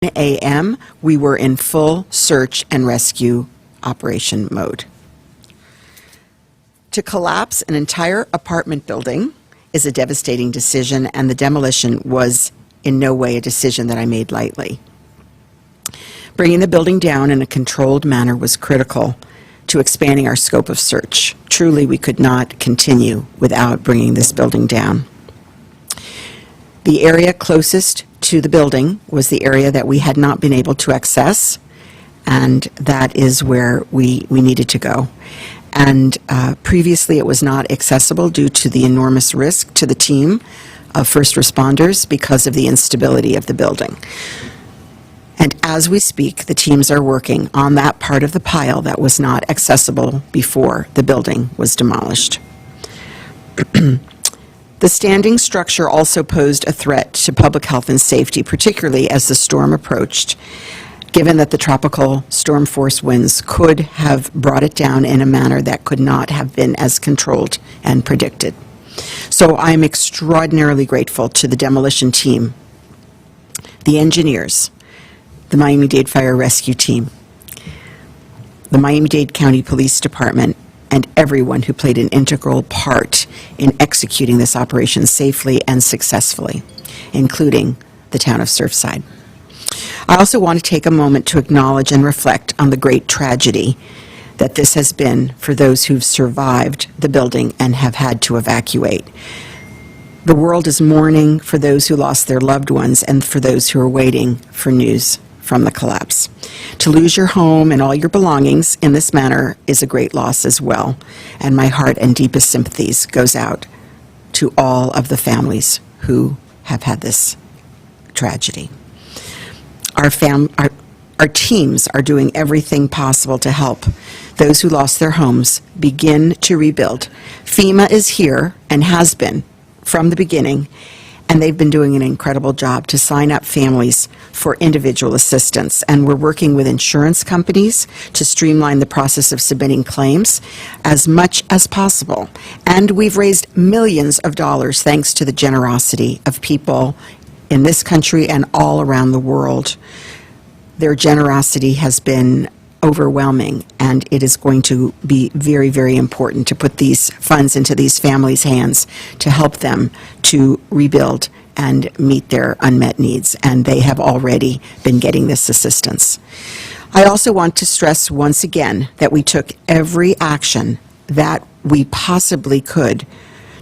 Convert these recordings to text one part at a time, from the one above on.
a.m., we were in full search and rescue operation mode. To collapse an entire apartment building is a devastating decision, and the demolition was in no way a decision that I made lightly. Bringing the building down in a controlled manner was critical to expanding our scope of search. Truly, we could not continue without bringing this building down. The area closest to the building was the area that we had not been able to access, and that is where we needed to go. And previously it was not accessible due to the enormous risk to the team of first responders because of the instability of the building. And as we speak, the teams are working on that part of the pile that was not accessible before the building was demolished. The standing structure also posed a threat to public health and safety, particularly as the storm approached, given that the tropical storm force winds could have brought it down in a manner that could not have been as controlled and predicted. So I'm extraordinarily grateful to the demolition team, the engineers, the Miami-Dade Fire Rescue Team, the Miami-Dade County Police Department, and everyone who played an integral part in executing this operation safely and successfully, including the town of Surfside. I also want to take a moment to acknowledge and reflect on the great tragedy that this has been for those who've survived the building and have had to evacuate. The world is mourning for those who lost their loved ones and for those who are waiting for news from the collapse. To lose your home and all your belongings in this manner is a great loss as well, and my heart and deepest sympathies goes out to all of the families who have had this tragedy. Our teams are doing everything possible to help those who lost their homes begin to rebuild. FEMA is here and has been from the beginning, and they've been doing an incredible job to sign up families for individual assistance. And we're working with insurance companies to streamline the process of submitting claims as much as possible. And we've raised millions of dollars thanks to the generosity of people in this country and all around the world. Their generosity has been overwhelming, and it is going to be very, very important to put these funds into these families' hands to help them to rebuild and meet their unmet needs, and they have already been getting this assistance. I also want to stress once again that we took every action that we possibly could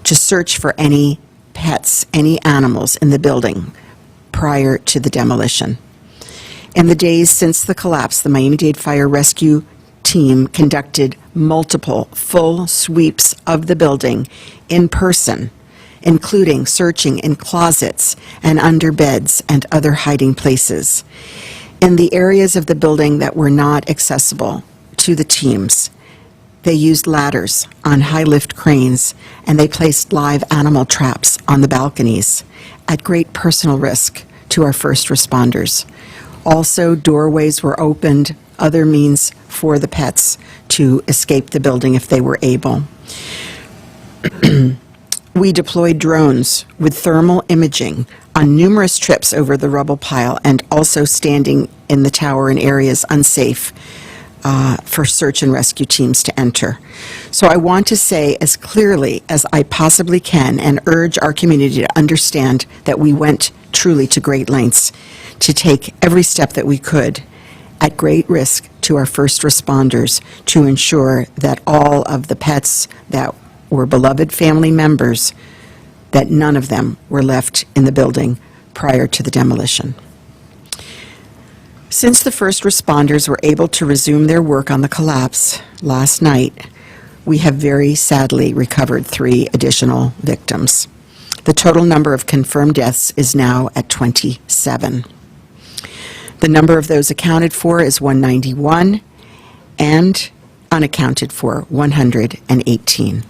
to search for any pets, any animals in the building prior to the demolition. In the days since the collapse, the Miami-Dade Fire Rescue Team conducted multiple full sweeps of the building in person, including searching in closets and under beds and other hiding places. In the areas of the building that were not accessible to the teams, they used ladders on high-lift cranes, and they placed live animal traps on the balconies at great personal risk to our first responders. Also, doorways were opened, other means for the pets to escape the building if they were able. We deployed drones with thermal imaging on numerous trips over the rubble pile, and also standing in the tower in areas unsafe for search and rescue teams to enter. So I want to say as clearly as I possibly can and urge our community to understand that we went truly to great lengths to take every step that we could at great risk to our first responders to ensure that all of the pets that were beloved family members, that none of them were left in the building prior to the demolition. Since the first responders were able to resume their work on the collapse last night, we have very sadly recovered 3 additional victims. The total number of confirmed deaths is now at 27. The number of those accounted for is 191, and unaccounted for 118.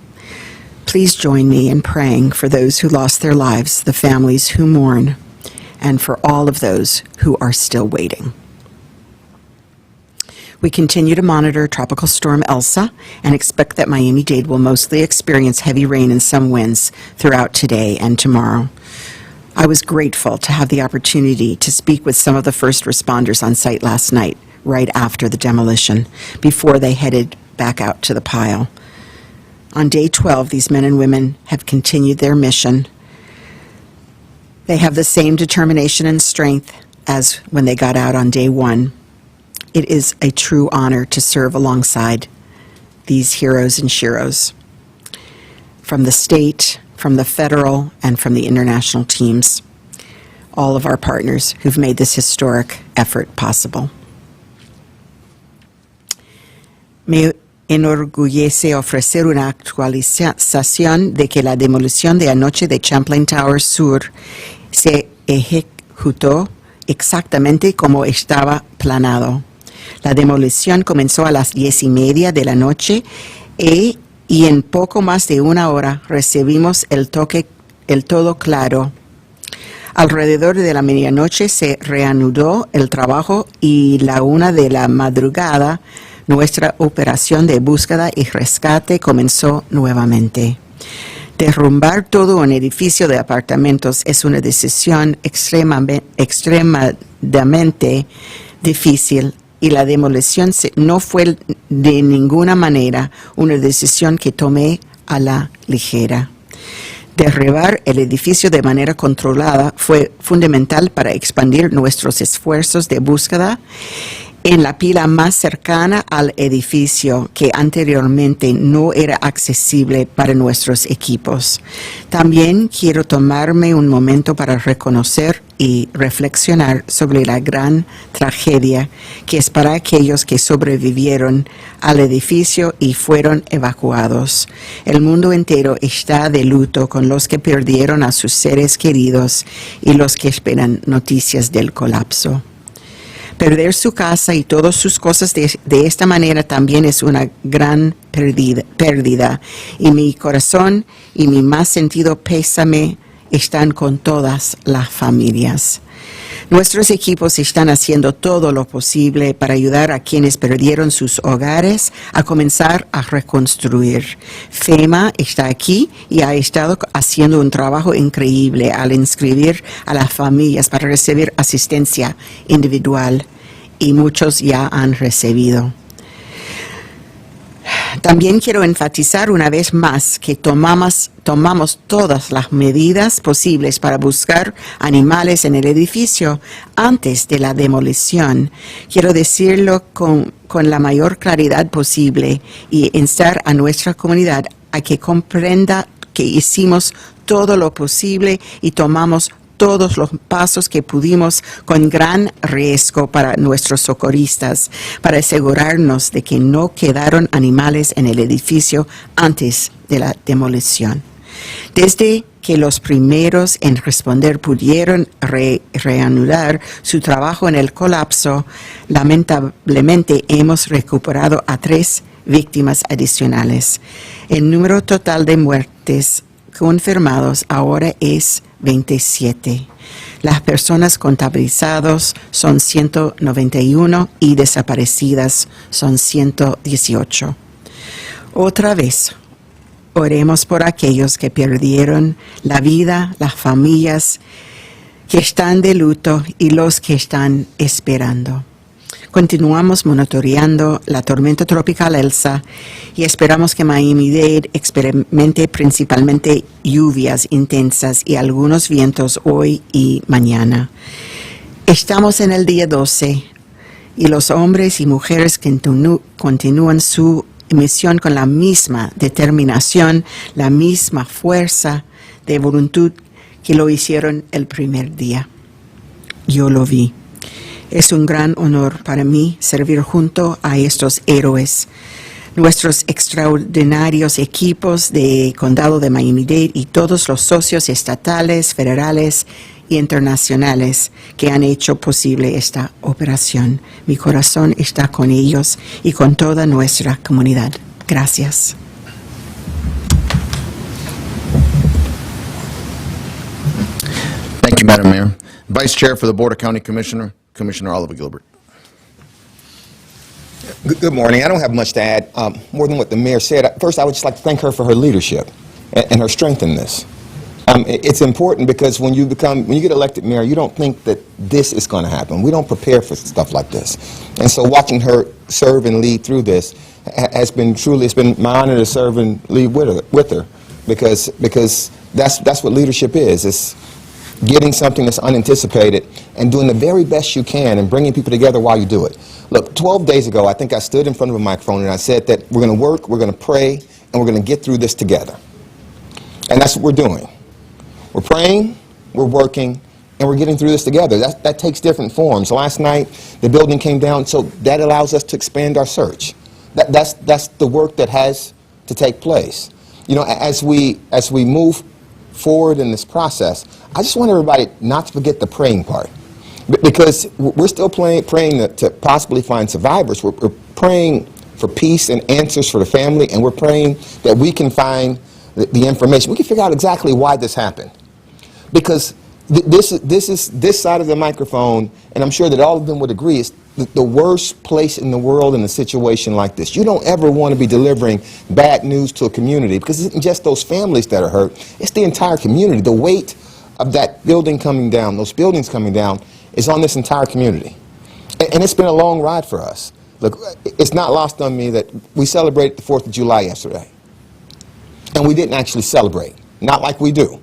Please join me in praying for those who lost their lives, the families who mourn, and for all of those who are still waiting. We continue to monitor Tropical Storm Elsa and expect that Miami-Dade will mostly experience heavy rain and some winds throughout today and tomorrow. I was grateful to have the opportunity to speak with some of the first responders on site last night, right after the demolition, before they headed back out to the pile. On day 12, these men and women have continued their mission. They have the same determination and strength as when they got out on day 1. It is a true honor to serve alongside these heroes and sheroes from the state, from the federal, and from the international teams, all of our partners who've made this historic effort possible. Me enorgullece ofrecer una actualización de que la demolición de anoche de Champlain Tower Sur se ejecutó exactamente como estaba planeado. La demolición comenzó a las 10:30 de la noche y en poco más de una hora recibimos el todo claro. Alrededor de la medianoche se reanudó el trabajo y la 1 de la madrugada nuestra operación de búsqueda y rescate comenzó nuevamente. Derrumbar todo un edificio de apartamentos es una decisión extremadamente difícil y la demolición no fue de ninguna manera una decisión que tomé a la ligera. Derribar el edificio de manera controlada fue fundamental para expandir nuestros esfuerzos de búsqueda en la pila más cercana al edificio que anteriormente no era accesible para nuestros equipos. También quiero tomarme un momento para reconocer y reflexionar sobre la gran tragedia que es para aquellos que sobrevivieron al edificio y fueron evacuados. El mundo entero está de luto con los que perdieron a sus seres queridos y los que esperan noticias del colapso. Perder su casa y todas sus cosas de esta manera también es una gran pérdida, y mi corazón y mi más sentido pésame están con todas las familias. Nuestros equipos están haciendo todo lo posible para ayudar a quienes perdieron sus hogares a comenzar a reconstruir. FEMA está aquí y ha estado haciendo un trabajo increíble al inscribir a las familias para recibir asistencia individual, y muchos ya han recibido. También quiero enfatizar una vez más que tomamos todas las medidas posibles para buscar animales en el edificio antes de la demolición. Quiero decirlo con la mayor claridad posible y instar a nuestra comunidad a que comprenda que hicimos todo lo posible y tomamos todos los pasos que pudimos con gran riesgo para nuestros socorristas, para asegurarnos de que no quedaron animales en el edificio antes de la demolición. Desde que los primeros en responder pudieron reanudar su trabajo en el colapso, lamentablemente hemos recuperado a 3 víctimas adicionales. El número total de muertes confirmados ahora es 27. Las personas contabilizadas son 191 y desaparecidas son 118. Otra vez, oremos por aquellos que perdieron la vida, las familias que están de luto y los que están esperando. Continuamos monitoreando la tormenta tropical Elsa y esperamos que Miami-Dade experimente principalmente lluvias intensas y algunos vientos hoy y mañana. Estamos en el día 12 y los hombres y mujeres continúan su misión con la misma determinación, la misma fuerza de voluntad que lo hicieron el primer día. Yo lo vi. Es un gran honor para mí servir junto a estos héroes, nuestros extraordinarios equipos de Condado de Miami-Dade y todos los socios estatales, federales y internacionales que han hecho posible esta operación. Mi corazón está con ellos y con toda nuestra comunidad. Gracias. Thank you, Madam Mayor. Vice Chair for the Board of County Commissioner, Commissioner Oliver Gilbert. Good morning. I don't have much to add, more than what the mayor said. First, I would just like to thank her for her leadership and her strength in this. It's important because when you get elected mayor, you don't think that this is going to happen. We don't prepare for stuff like this. And so watching her serve and lead through this has been truly, it's been my honor to serve and lead with her because that's what leadership is. It's getting something that's unanticipated and doing the very best you can and bringing people together while you do it. Look, 12 days ago, I think I stood in front of a microphone and I said that we're going to work, we're going to pray, and we're going to get through this together. And that's what we're doing. We're praying, we're working, and we're getting through this together. That takes different forms. Last night, the building came down, so that allows us to expand our search. That's the work that has to take place. You know, as we move forward in this process, I just want everybody not to forget the praying part. Because we're still praying to possibly find survivors. We're praying for peace and answers for the family, and we're praying that we can find the information. We can figure out exactly why this happened. Because this side of the microphone, and I'm sure that all of them would agree, is the worst place in the world in a situation like this. You don't ever want to be delivering bad news to a community because it isn't just those families that are hurt, it's the entire community. The weight of that building coming down, those buildings coming down, is on this entire community. And it's been a long ride for us. Look, it's not lost on me that we celebrated the 4th of July yesterday. And we didn't actually celebrate, not like we do.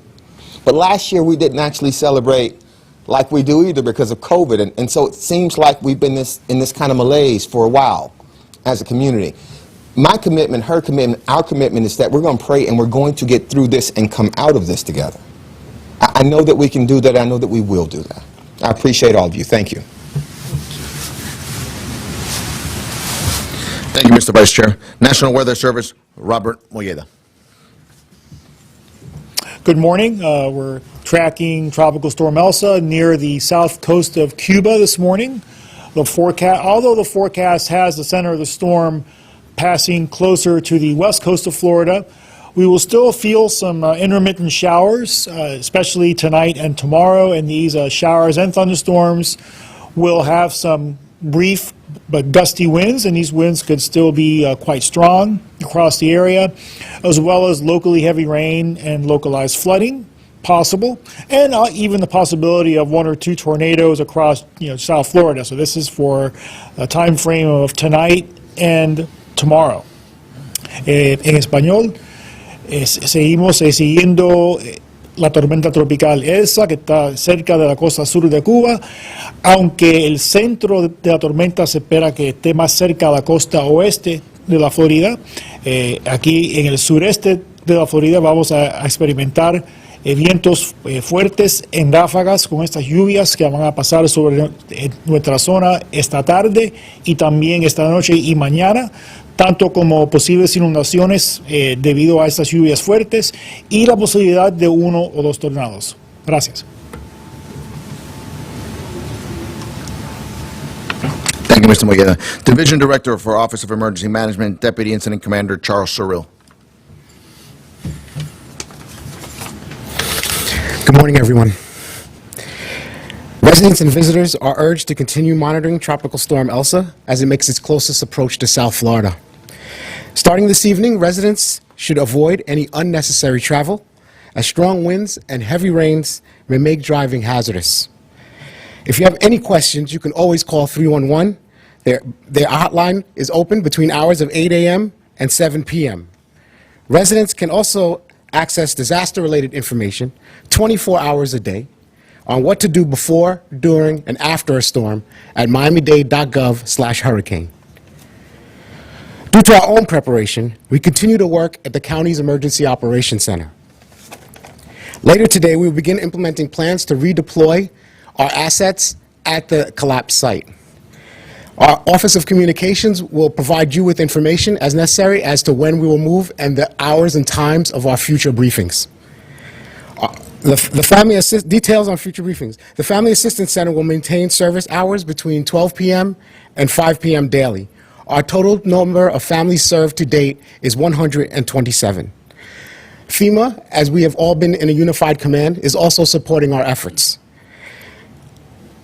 But last year we didn't actually celebrate like we do either because of COVID. And so it seems like we've been in this kind of malaise for a while as a community. My commitment, her commitment, our commitment is that we're going to pray and we're going to get through this and come out of this together. I know that we can do that. I know that we will do that. I appreciate all of you. Thank you. Thank you, Mr. Vice Chair. National Weather Service, Robert Moyeda. Good morning. We're tracking Tropical Storm Elsa near the south coast of Cuba this morning. Although the forecast has the center of the storm passing closer to the west coast of Florida, we will still feel some intermittent showers, especially tonight and tomorrow, and these showers and thunderstorms will have some brief but gusty winds, and these winds could still be quite strong across the area, as well as locally heavy rain and localized flooding possible, and even the possibility of 1 or 2 tornadoes across South Florida. So this is for a time frame of tonight and tomorrow. En español, seguimos siguiendo la tormenta tropical Elsa, que está cerca de la costa sur de Cuba, aunque el centro de la tormenta se espera que esté más cerca de la costa oeste de la Florida. Aquí en el sureste de la Florida vamos a experimentar vientos fuertes en ráfagas con estas lluvias que van a pasar sobre nuestra zona esta tarde y también esta noche y mañana, tanto como posibles inundaciones debido a estas lluvias fuertes y la posibilidad de 1 o 2 tornados. Gracias. Thank you, Mr. Moyeda. Division Director for Office of Emergency Management, Deputy Incident Commander Charles Sorrell. Good morning, everyone. Residents and visitors are urged to continue monitoring Tropical Storm Elsa as it makes its closest approach to South Florida. Starting this evening, residents should avoid any unnecessary travel, as strong winds and heavy rains may make driving hazardous. If you have any questions, you can always call 311. Their hotline is open between hours of 8 a.m. and 7 p.m. Residents can also access disaster-related information 24 hours a day on what to do before, during, and after a storm at miamidade.gov/hurricane. Due to our own preparation, we continue to work at the county's Emergency Operations Center. Later today, we will begin implementing plans to redeploy our assets at the collapse site. Our Office of Communications will provide you with information as necessary as to when we will move and the hours and times of our future briefings. Details on future briefings. The Family Assistance Center will maintain service hours between 12 p.m. and 5 p.m. daily. Our total number of families served to date is 127. FEMA, as we have all been in a unified command, is also supporting our efforts.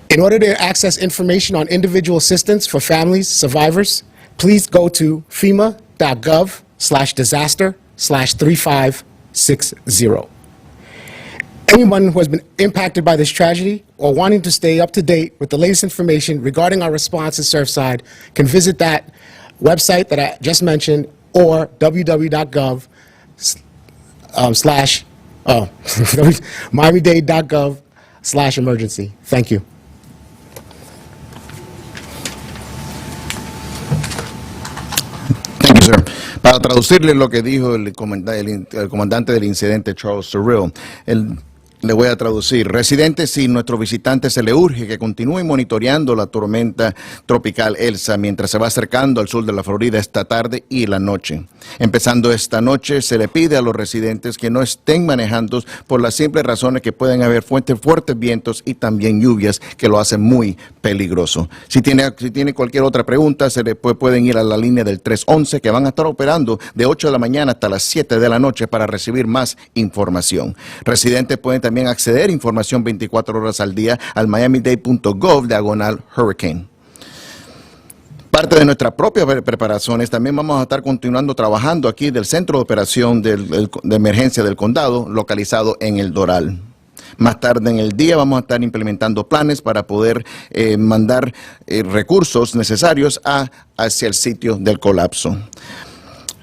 In order to access information on individual assistance for families, survivors, please go to fema.gov/disaster/3560. Anyone who has been impacted by this tragedy or wanting to stay up to date with the latest information regarding our response in Surfside can visit that website that I just mentioned or www.gov miamidade.gov/emergency. Thank you. Thank you, sir. Para traducirle lo que dijo el comandante del incidente, Charles Surreal, le voy a traducir. Residentes y nuestros visitantes se le urge que continúen monitoreando la tormenta tropical Elsa mientras se va acercando al sur de la Florida esta tarde y la noche. Empezando esta noche, se le pide a los residentes que no estén manejando por las simples razones que pueden haber fuertes vientos y también lluvias que lo hacen muy peligroso. Si tiene cualquier otra pregunta, pueden ir a la línea del 311 que van a estar operando de 8 de la mañana hasta las 7 de la noche para recibir más información. Residentes pueden también acceder a información 24 horas al día al miamidade.gov /hurricane. Parte de nuestras propias preparaciones, también vamos a estar continuando trabajando aquí del Centro de Operación de Emergencia del Condado, localizado en El Doral. Más tarde en el día vamos a estar implementando planes para poder mandar recursos necesarios hacia el sitio del colapso.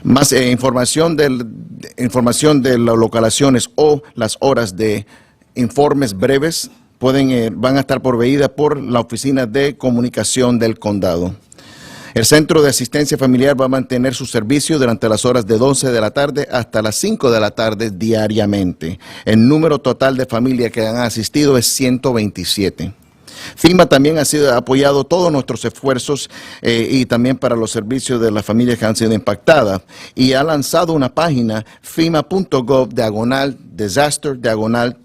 Más información de las localizaciones o las horas de informes breves van a estar proveídas por la Oficina de Comunicación del Condado. El Centro de Asistencia Familiar va a mantener su servicio durante las horas de 12 de la tarde hasta las 5 de la tarde diariamente. El número total de familias que han asistido es 127. FEMA también ha apoyado todos nuestros esfuerzos y también para los servicios de las familias que han sido impactadas y ha lanzado una página fema.gov /disaster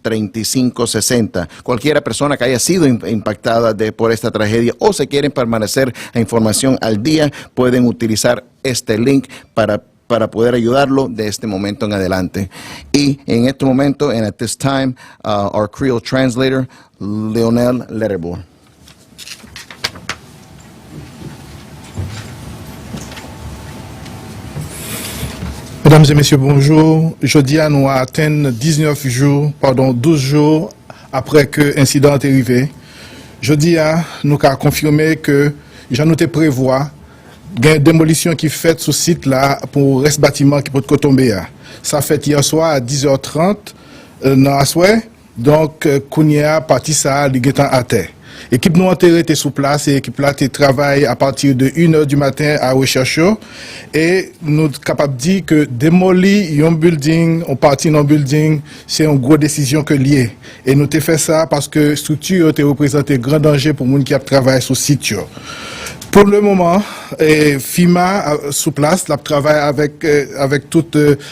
3560. Cualquiera persona que haya sido impactada por esta tragedia o se quieren permanecer a información al día pueden utilizar este link para poder ayudarlo de este momento en adelante. Y en este momento, and at this time, our Creole translator, Lionel, Lerebours. Mesdames et messieurs, bonjour. Jeudi, nous atteint 12 jours après que l'incident est arrivé. Jeudi, nous avons confirmé que j'en nous prévoit il y a une démolition qui est faite sur ce site-là pour le reste bâtiment qui peut tomber. Ça fait hier soir à 10h30 dans la soirée. Donc, Kounia parti ça, il est à terre. L'équipe nous enterrée était sur place et l'équipe là travaille à partir de 1h du matin à rechercher. Et nous sommes capables de dire que démolir un building, on partit dans un building, c'est une grosse décision que liée. Et nous avons fait ça parce que la structure a représenté un grand danger pour les gens qui travaillent sur le site. Pour le moment, FEMA sous place, la travaille avec tout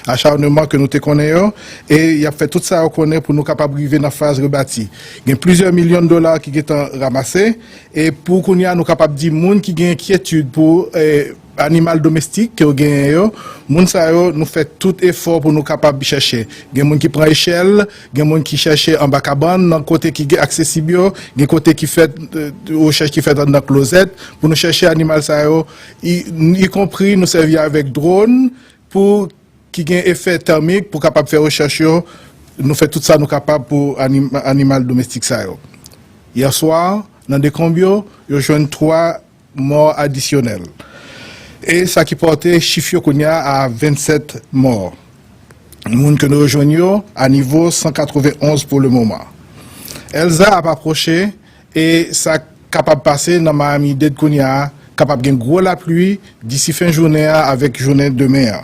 acharnement que nous te connaissons et il a fait tout ça pour nous capables d'arriver dans la phase rebâtie. Il y a plusieurs millions de dollars qui sont ramassés et pour qu'on y a nous capables de dire gens qui ont inquiétude pour animal domestique que gagne moun sa yo nous fait tout effort pour nous capable de chercher gen moun qui prend échelle gen moun qui cherche en bas cabane dans côté qui est accessible gen côté qui fait recherche qui fait dans la closette pour nous chercher animal sa yo y compris nous servir avec drone pour qui gagne effet thermique pour capable faire recherche nous fait tout ça nous capable pour animal domestique sa yo hier soir dans des combio yo joine 3 morts additionnels. Et ça qui portait chiffre à 27 morts. Nous que nous rejoignons à niveau 191 pour le moment. Elsa a approché et ça capable passer dans Miami-Dade capable de gros la pluie d'ici fin journée avec journée demain.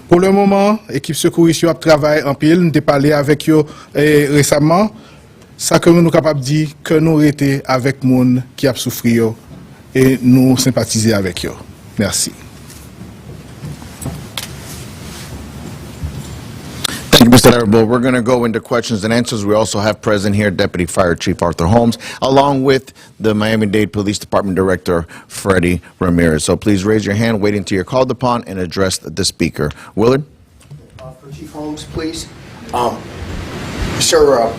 Pour le moment, l'équipe secouriste a travaillé en pile, nous avons parlé avec eux récemment. Ça que nous sommes capables de dire que nous étions avec les gens qui ont souffert et nous sympathiser avec eux. Merci. Thank you, Mr. Lerebours. We're going to go into questions and answers. We also have present here Deputy Fire Chief Arthur Holmes, along with the Miami-Dade Police Department Director, Freddie Ramirez. So please raise your hand, wait until you're called upon, and address the speaker. Willard? For Chief Holmes, please. Sir,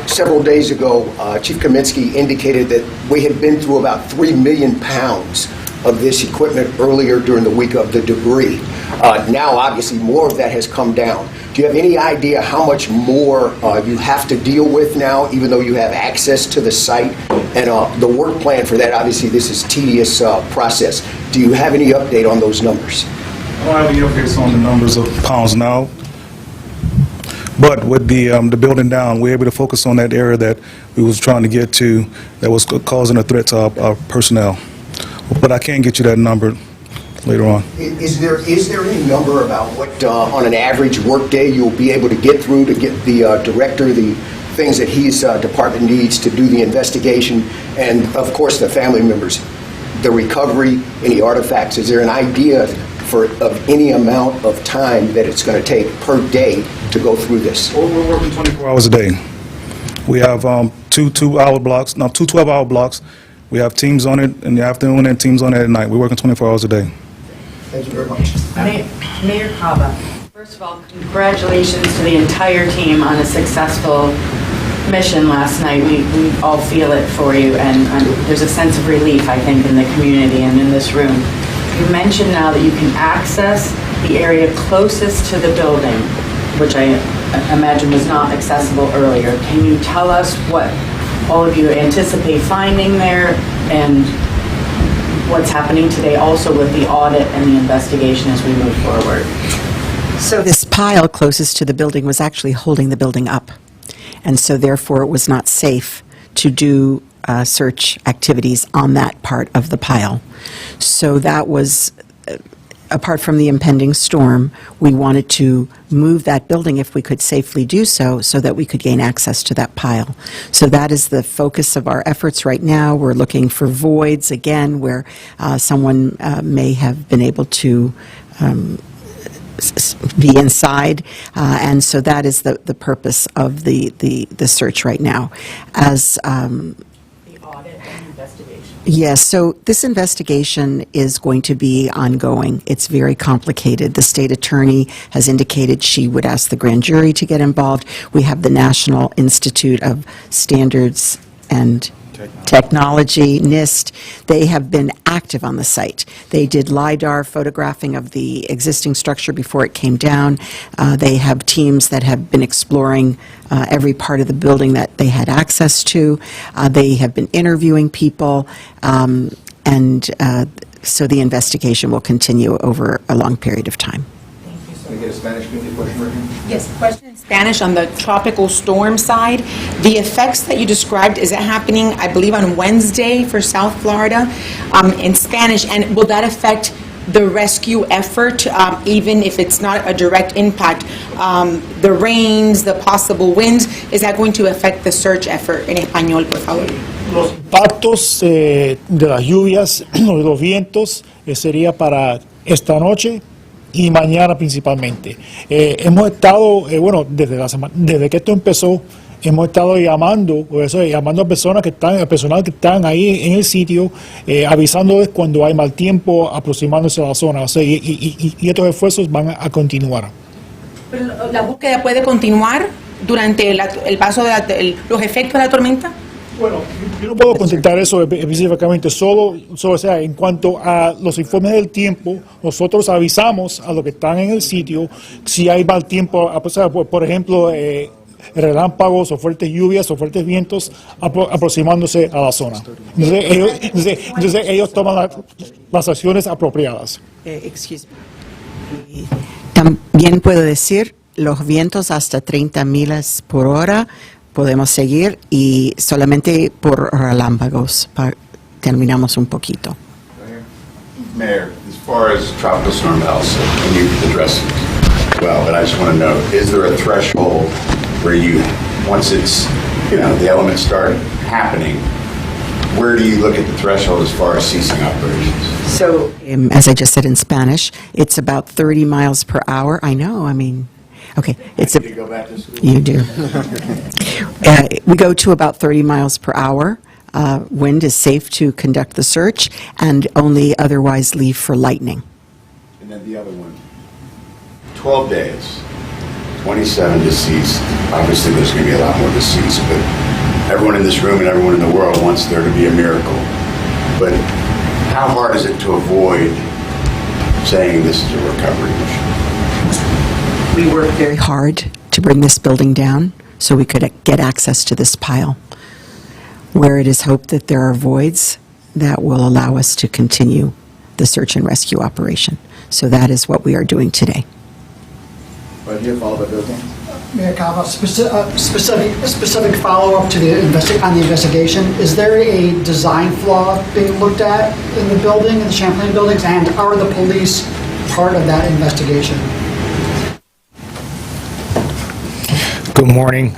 several days ago, Chief Kaminsky indicated that we had been through about 3 million pounds of this equipment earlier during the week of the debris. Now, obviously, more of that has come down. Do you have any idea how much more you have to deal with now, even though you have access to the site? And the work plan for that, obviously, this is a tedious process. Do you have any update on those numbers? I don't have any updates on the numbers of pounds now, but with the building down, we're able to focus on that area that we was trying to get to that was causing a threat to our personnel. But I can't get you that number later on. Is there any number about what, on an average workday, you'll be able to get through to get the director the things that his department needs to do the investigation, and of course the family members, the recovery, any artifacts? Is there an idea of any amount of time that it's going to take per day to go through this? Well, we're working 24 hours a day. We have two 12-hour blocks. We have teams on it in the afternoon and teams on it at night. We're working 24 hours a day. Thank you very much. Mayor Cava, first of all, congratulations to the entire team on a successful mission last night. We all feel it for you, and there's a sense of relief, I think, in the community and in this room. You mentioned now that you can access the area closest to the building, which I imagine was not accessible earlier. Can you tell us what all of you anticipate finding there, and what's happening today also with the audit and the investigation as we move forward? So this pile closest to the building was actually holding the building up, and so therefore it was not safe to do search activities on that part of the pile. So that was, apart from the impending storm, we wanted to move that building if we could safely do so, so that we could gain access to that pile. So that is the focus of our efforts right now. We're looking for voids, again, where someone may have been able to be inside, and so that is the purpose of the search right now. As The audit and investigation. Yes, so this investigation is going to be ongoing. It's very complicated. The state attorney has indicated she would ask the grand jury to get involved. We have the National Institute of Standards and Technology, NIST. They have been active on the site. They did LiDAR photographing of the existing structure before it came down. They have teams that have been exploring every part of the building that they had access to. They have been interviewing people, and so the investigation will continue over a long period of time. Can I get a Spanish community question right here? Yes, question in Spanish on the tropical storm side. The effects that you described, is that happening, I believe, on Wednesday for South Florida in Spanish? And will that affect the rescue effort, even if it's not a direct impact? The rains, the possible winds, is that going to affect the search effort? En español, por favor. Los impactos de las lluvias, de los vientos, sería para esta noche y mañana principalmente. Hemos estado, bueno, desde que esto empezó, hemos estado llamando a personas que están, al personal que están ahí en el sitio, avisándoles cuando hay mal tiempo, aproximándose a la zona. O sea, y estos esfuerzos van a continuar. Pero ¿la búsqueda puede continuar durante el paso de los efectos de la tormenta? Bueno, yo no puedo contestar eso específicamente, solo o sea, en cuanto a los informes del tiempo, nosotros avisamos a los que están en el sitio si hay mal tiempo, o sea, por ejemplo, relámpagos o fuertes lluvias o fuertes vientos aproximándose a la zona. Entonces ellos toman las acciones apropiadas. Excuse me. También puedo decir, los vientos hasta 30 millas por hora podemos seguir, y solamente por relámpagos terminamos un poquito. Mayor, as far as Tropical Storm Elsa, and you've addressed it well, but I just want to know, is there a threshold where you, once it's, the elements start happening, where do you look at the threshold as far as ceasing operations? So, as I just said in Spanish, it's about 30 miles per hour. I know, okay. Did you go back to school? You do. We go to about 30 miles per hour. Wind is safe to conduct the search, and only otherwise leave for lightning. And then the other one, 12 days, 27 deceased. Obviously, there's going to be a lot more deceased, but everyone in this room and everyone in the world wants there to be a miracle. But how hard is it to avoid saying this is a recovery mission? We worked very hard to bring this building down so we could get access to this pile, where it is hoped that there are voids that will allow us to continue the search and rescue operation. So that is what we are doing today. Right here, follow the building. Mayor Cava, specific follow-up to the investigation. Is there a design flaw being looked at in the building, in the Champlain buildings, and are the police part of that investigation? Good morning.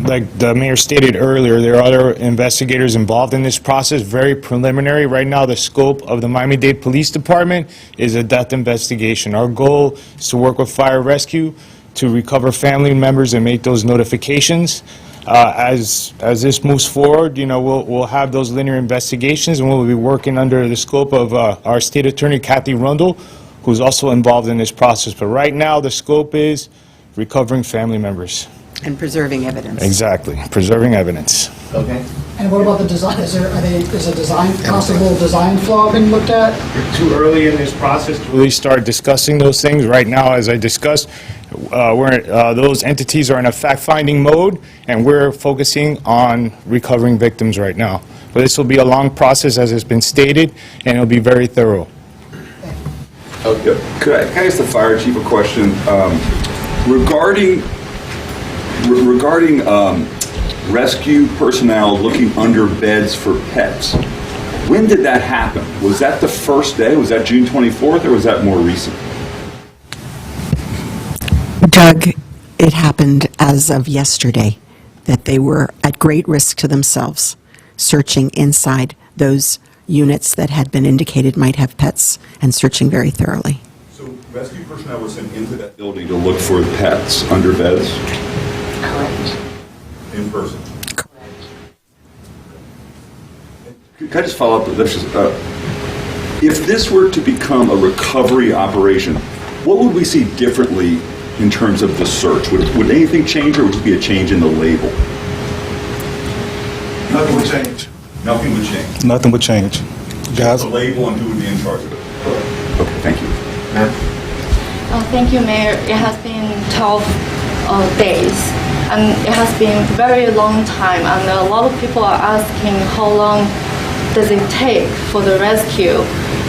Like the mayor stated earlier, there are other investigators involved in this process, very preliminary. Right now, the scope of the Miami-Dade Police Department is a death investigation. Our goal is to work with fire rescue to recover family members and make those notifications. As this moves forward, you know, we'll have those linear investigations, and we'll be working under the scope of our state attorney, Kathy Rundle, who's also involved in this process. But right now, the scope is recovering family members. And preserving evidence. Exactly, preserving evidence. Okay. And what about the design? Is a possible design flaw being looked at? We're too early in this process to really start discussing those things. Right now, as I discussed, those entities are in a fact-finding mode, and we're focusing on recovering victims right now. But this will be a long process, as has been stated, and it'll be very thorough. Could I ask the fire chief a question? Regarding rescue personnel looking under beds for pets, when did that happen? Was that the first day? Was that June 24th, or was that more recent? Doug, it happened as of yesterday that they were at great risk to themselves, searching inside those units that had been indicated might have pets, and searching very thoroughly. So rescue personnel were sent into that building to look for pets under beds? Correct. In person? Correct. Could I just follow up with this? If this were to become a recovery operation, what would we see differently in terms of the search? Would anything change, or would it be a change in the label? Nothing would change. Nothing would change. Nothing would change. Just the label and who would be in charge of it. Okay, thank you. Thank you, Mayor. It has been 12 days, and it has been a very long time, and a lot of people are asking how long does it take for the rescue,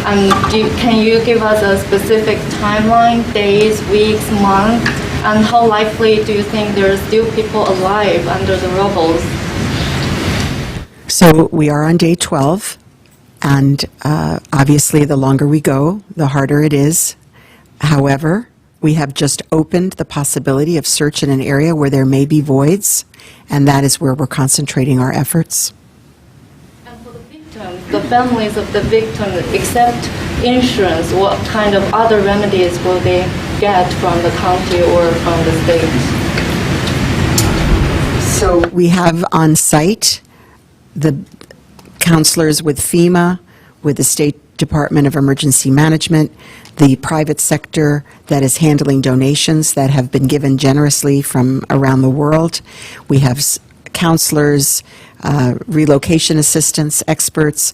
and can you give us a specific timeline, days, weeks, months, and how likely do you think there are still people alive under the rubble? So we are on day 12, and obviously the longer we go, the harder it is. However, we have just opened the possibility of search in an area where there may be voids, and that is where we're concentrating our efforts. And for the victims, the families of the victims, except insurance, what kind of other remedies will they get from the county or from the state? So we have on site the counselors with FEMA, with the State Department of Emergency Management, the private sector that is handling donations that have been given generously from around the world. We have counselors, relocation assistance experts.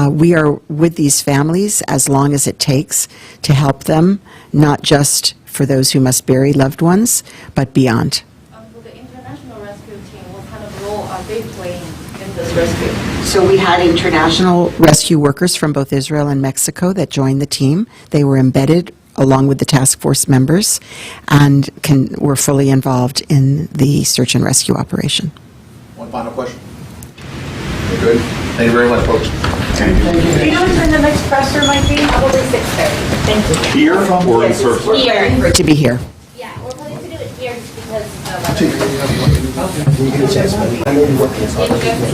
We are with these families as long as it takes to help them, not just for those who must bury loved ones, but beyond. For the international rescue team, what kind of role are they playing in this rescue? So we had international rescue workers from both Israel and Mexico that joined the team. They were embedded along with the task force members and were fully involved in the search and rescue operation. One final question. We're good. Thank you very much, folks. Do you know when the next presser might be? Probably 6:30. Thank you. Here or in Surfside? Here. Great to be here. Yeah, we're planning to do it here just because